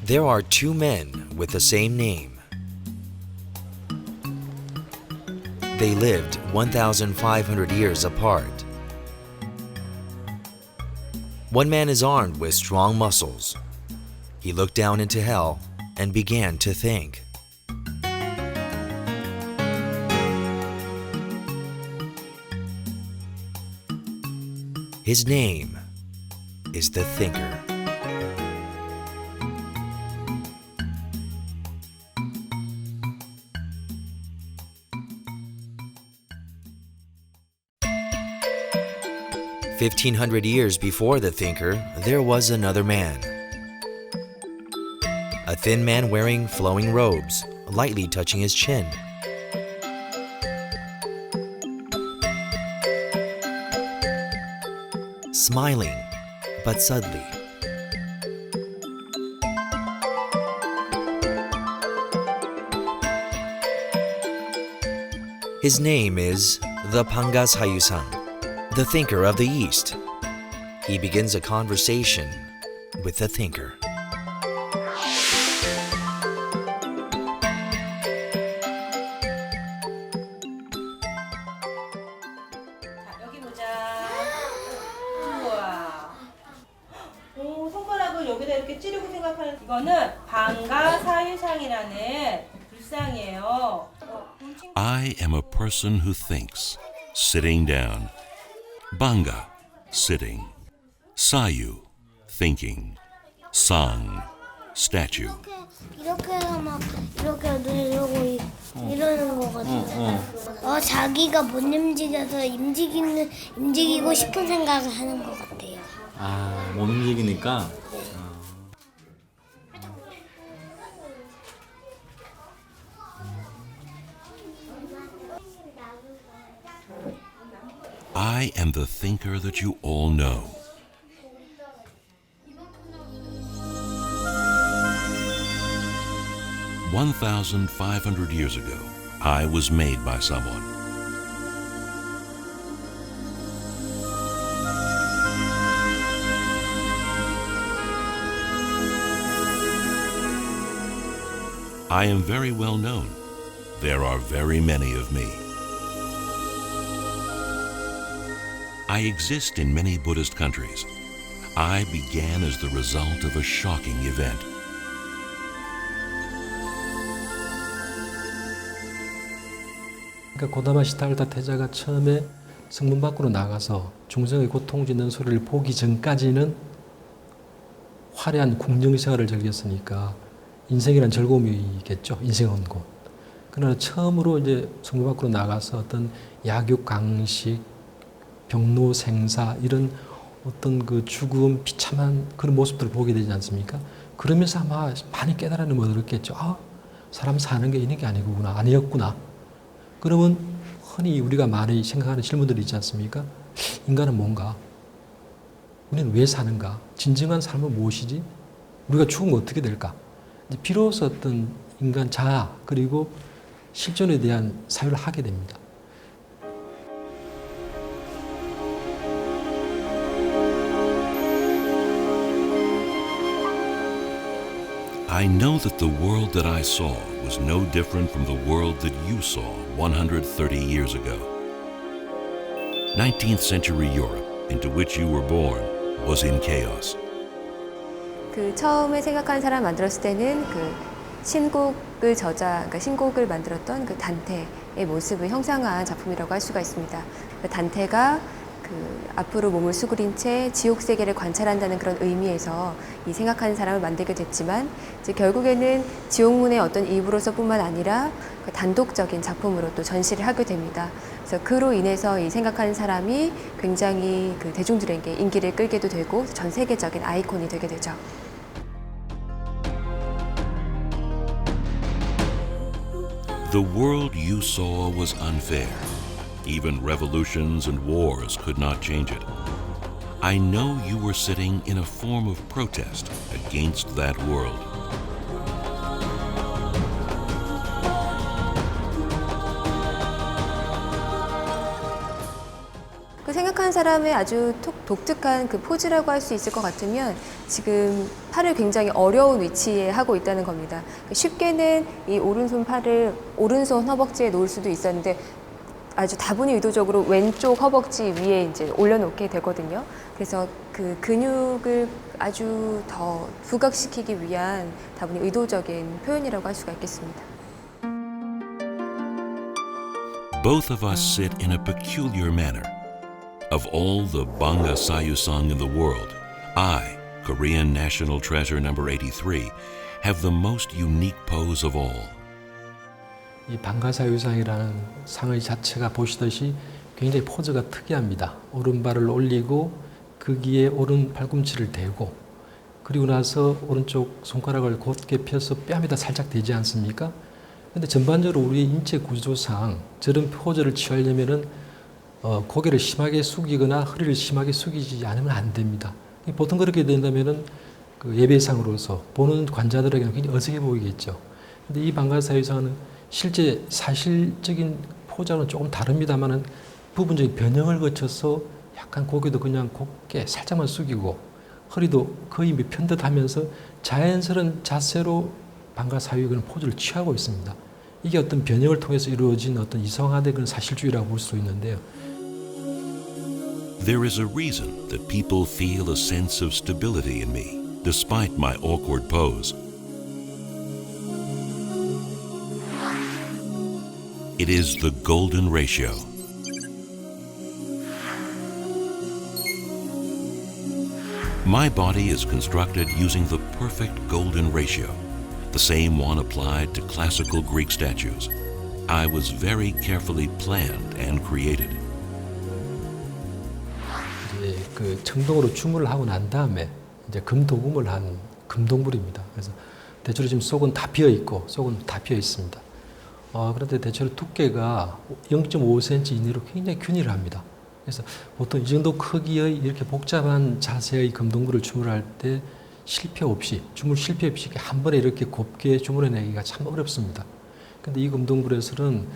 There are two men with the same name. They lived 1,500 years apart. One man is armed with strong muscles. He looked down into hell and began to think. His name is the Thinker. "1,500 years before the Thinker, there was another man. A thin man wearing flowing robes, lightly touching his chin. Smiling, but subtly. His name is the Pangasayusang, the Thinker of the East. He begins a conversation with the Thinker. 여기 보자. 우와. 오, 손가락을 여기다 이렇게 찌르고 생각하는 이거는 방가사유상이라는 불상이에요. I am a person who thinks, sitting down. Banga, sitting. Sayu, thinking. Sang, statue. 이렇게 해서 막 이렇게 누르고 이러는 거거든요. 자기가 못 움직여서 움직이고 싶은 생각을 하는 것 같아요. 아, 못 움직이니까. I am the thinker that you all know. "1,500 years ago, I was made by someone. I am very well known. There are very many of me. I exist in many Buddhist countries. I began as the result of a shocking event. 그러니까 고다마 시타르타 태자가 처음에 성문 밖으로 나가서 중생의 고통 짓는 소리를 보기 전까지는 화려한 궁정 생활을 즐겼으니까 인생이란 즐거움이겠죠. 인생은 곧. 그러나 처음으로 이제 성문 밖으로 나가서 어떤 약육 강식, 병로 생사 이런 어떤 그 죽음 비참한 그런 모습들을 보게 되지 않습니까? 그러면서 아마 많이 깨달음을 얻었겠죠. 아, 사람 사는 게 이런 게 아니구나, 아니었구나. 그러면 흔히 우리가 많이 생각하는 질문들이 있지 않습니까? 인간은 뭔가? 우리는 왜 사는가? 진정한 삶은 무엇이지? 우리가 죽으면 어떻게 될까? 이제 비로소 어떤 인간 자아 그리고 실존에 대한 사유를 하게 됩니다. I know that the world that I saw was no different from the world that you saw 130 years ago. 19th century Europe, into which you were born, was in chaos. 그 처음에 생각하는 사람 만들었을 때는 그 그러니까 신곡을 만들었던 그 단테의 모습을 형상화한 작품이라고 할 수가 있습니다. 그 단테가 그 앞으로 몸을 수그린 채 지옥 세계를 관찰한다는 그런 의미에서 이 생각하는 사람을 만들게 됐지만 이제 결국에는 지옥문의 어떤 일부로서뿐만 아니라 그 단독적인 작품으로 또 전시를 하게 됩니다. 그래서 그로 인해서 이 생각하는 사람이 굉장히 그 대중들에게 인기를 끌게도 되고 전 세계적인 아이콘이 되게 되죠. The world you saw was unfair. Even revolutions and wars could not change it. I know you were sitting in a form of protest against that world. 그 생각하는 사람의 아주 독특한 그 포즈라고 할 수 있을 것 같으면 지금 팔을 굉장히 어려운 위치에 하고 있다는 겁니다. 쉽게는 이 오른손 팔을 오른손 허벅지에 놓을 수도 있었는데 아주 다분히 의도적으로 왼쪽 허벅지 위에 이제 올려놓게 되거든요. 그래서 그 근육을 아주 더 부각시키기 위한 다분히 의도적인 표현이라고 할 수가 있겠습니다. Both of us sit in a peculiar manner. Of all the Banga Sayusang in the world, I, Korean National Treasure number 83, have the most unique pose of all. 이 방가사유상이라는 상의 자체가 보시듯이 굉장히 포즈가 특이합니다. 오른발을 올리고 거기에 오른 팔꿈치를 대고 그리고 나서 오른쪽 손가락을 곧게 펴서 뺨에다 살짝 대지 않습니까? 근데 전반적으로 우리의 인체 구조상 저런 포즈를 취하려면은 고개를 심하게 숙이거나 허리를 심하게 숙이지 않으면 안 됩니다. 보통 그렇게 된다면은 그 예배상으로서 보는 관자들에게는 굉장히 어색해 보이겠죠. 근데 이 방가사유상은 실제 사실적인 포즈와는 조금 다릅니다만은 부분적인 변형을 거쳐서 약간 고개도 그냥 곧게 살짝만 숙이고 허리도 거의 편듯 하면서 자연스러운 자세로 방가사유의 그런 포즈를 취하고 있습니다. 이게 어떤 변형을 통해서 이루어진 어떤 이성화된 그런 사실주의라고 볼 수 있는데요. There is a reason that people feel a sense of stability in me, despite my awkward pose. It is the golden ratio. My body is constructed using the perfect golden ratio, the same one applied to classical Greek statues. I was very carefully planned and created. 이제 그 청동으로 주물을 하고 난 다음에 이제 금도금을 한 금동물입니다. 그래서 대체로 지금 속은 다 비어 있고 속은 다 비어 있습니다. 그런데 대체로 두께가 0.5cm 이내로 굉장히 균일합니다. 그래서 보통 이 정도 크기의 이렇게 복잡한 자세의 금동물을 주물할 때 실패 없이 주물 실패 없이 한 번에 이렇게 곱게 주물해내기가 참 어렵습니다. 근데 이 금동물에서는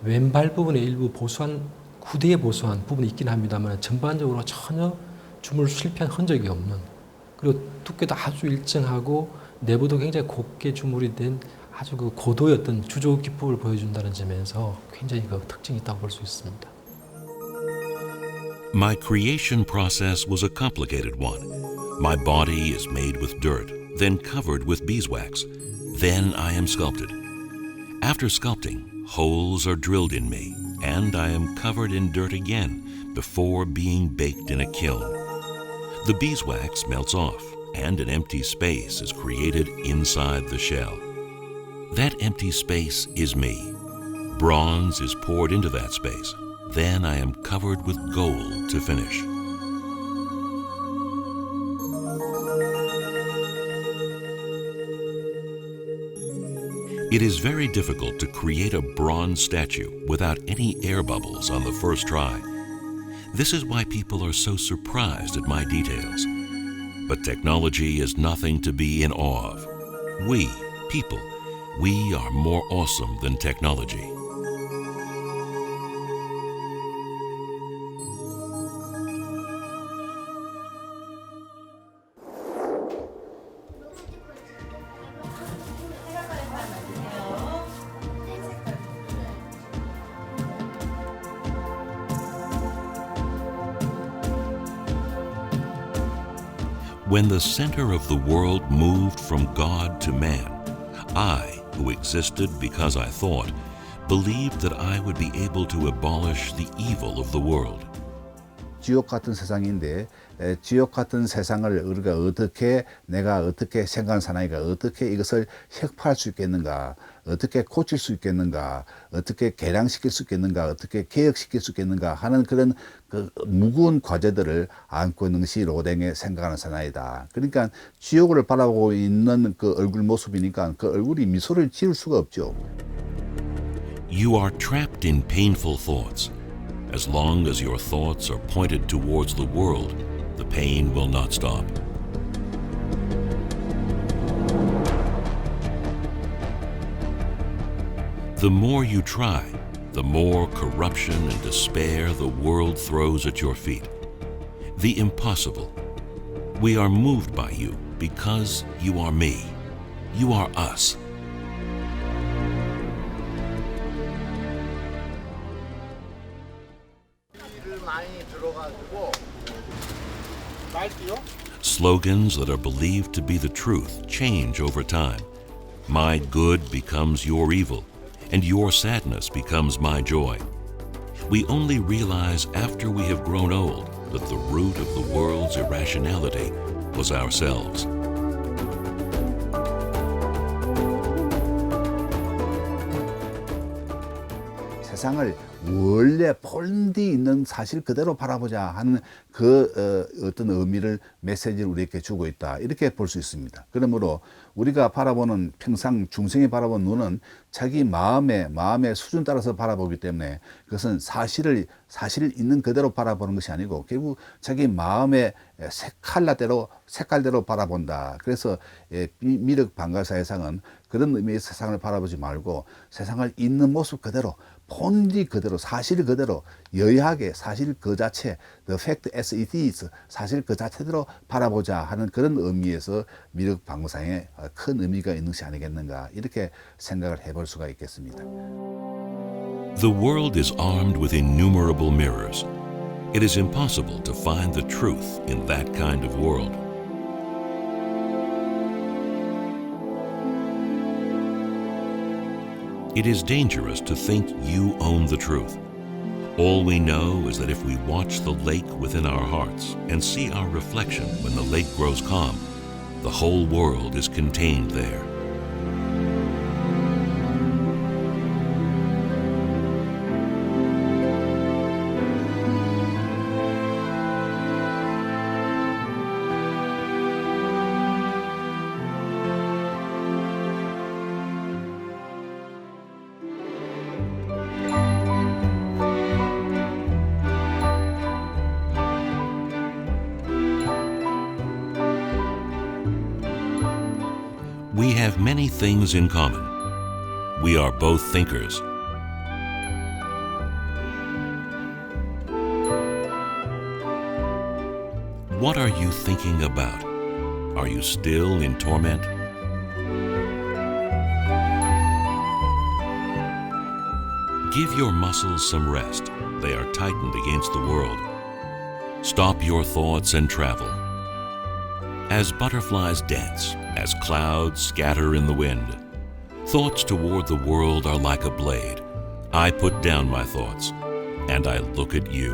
왼발 부분에 일부 보수한 후대에 보수한 부분이 있긴 합니다만 전반적으로 전혀 주물 실패한 흔적이 없는 그리고 두께도 아주 일정하고 내부도 굉장히 곱게 주물이 된 아주 그 고도의 어떤 주조 기법을 보여준다는 점에서 굉장히 그 특징이 있다고 볼 수 있습니다. My creation process was a complicated one. My body is made with dirt, then covered with beeswax. Then I am sculpted. After sculpting, holes are drilled in me, and I am covered in dirt again before being baked in a kiln. The beeswax melts off, and an empty space is created inside the shell. That empty space is me. Bronze is poured into that space. Then I am covered with gold to finish. It is very difficult to create a bronze statue without any air bubbles on the first try. This is why people are so surprised at my details. But technology is nothing to be in awe of. We, people, we are more awesome than technology. When the center of the world moved from God to man, I, who existed because I thought, believed that I would be able to abolish the evil of the world. 지옥 같은 세상인데 지옥 같은 세상을 우리가 내가 어떻게 생각하는 사나이가 어떻게 이것을 혁파할 수 있겠는가, 어떻게 고칠 수 있겠는가, 어떻게 개량시킬 수 있겠는가, 어떻게 개혁시킬 수 있겠는가 하는 그런 그 무거운 과제들을 안고 있는 것이 로댕의 생각하는 사나이다. 그러니까 지옥을 바라보고 있는 그 얼굴 모습이니까 그 얼굴이 미소를 지을 수가 없죠. You are trapped in painful thoughts. As long as your thoughts are pointed towards the world, the pain will not stop. The more you try, the more corruption and despair the world throws at your feet. The impossible. We are moved by you, because you are me. You are us. Slogans that are believed to be the truth change over time. My good becomes your evil, and your sadness becomes my joy. We only realize after we have grown old that the root of the world's irrationality was ourselves. 세상을 원래 본디 있는 사실 그대로 바라보자 하는 그 어떤 의미를 메시지를 우리에게 주고 있다, 이렇게 볼 수 있습니다. 그러므로 우리가 바라보는 평상 중생이 바라보는 눈은 자기 마음의 수준 따라서 바라보기 때문에 그것은 사실 있는 그대로 바라보는 것이 아니고 결국 자기 마음의 색깔대로 바라본다. 그래서 미륵 방가사의상은 그런 의미의 세상을 바라보지 말고 세상을 있는 모습 그대로, 본디 그대로, 사실 그대로, 여야하게 사실 그 자체, the fact as it is, 사실 그 자체대로 바라보자 하는 그런 의미에서 미륵 방구상에 큰 의미가 있는 것이 아니겠는가, 이렇게 생각을 해볼 수가 있겠습니다. The world is armed with innumerable mirrors. It is impossible to find the truth in that kind of world. It is dangerous to think you own the truth. All we know is that if we watch the lake within our hearts and see our reflection when the lake grows calm, the whole world is contained there. We have many things in common. We are both thinkers. What are you thinking about? Are you still in torment? Give your muscles some rest. They are tightened against the world. Stop your thoughts and travel. As butterflies dance, as clouds scatter in the wind, thoughts toward the world are like a blade. I put down my thoughts, and I look at you.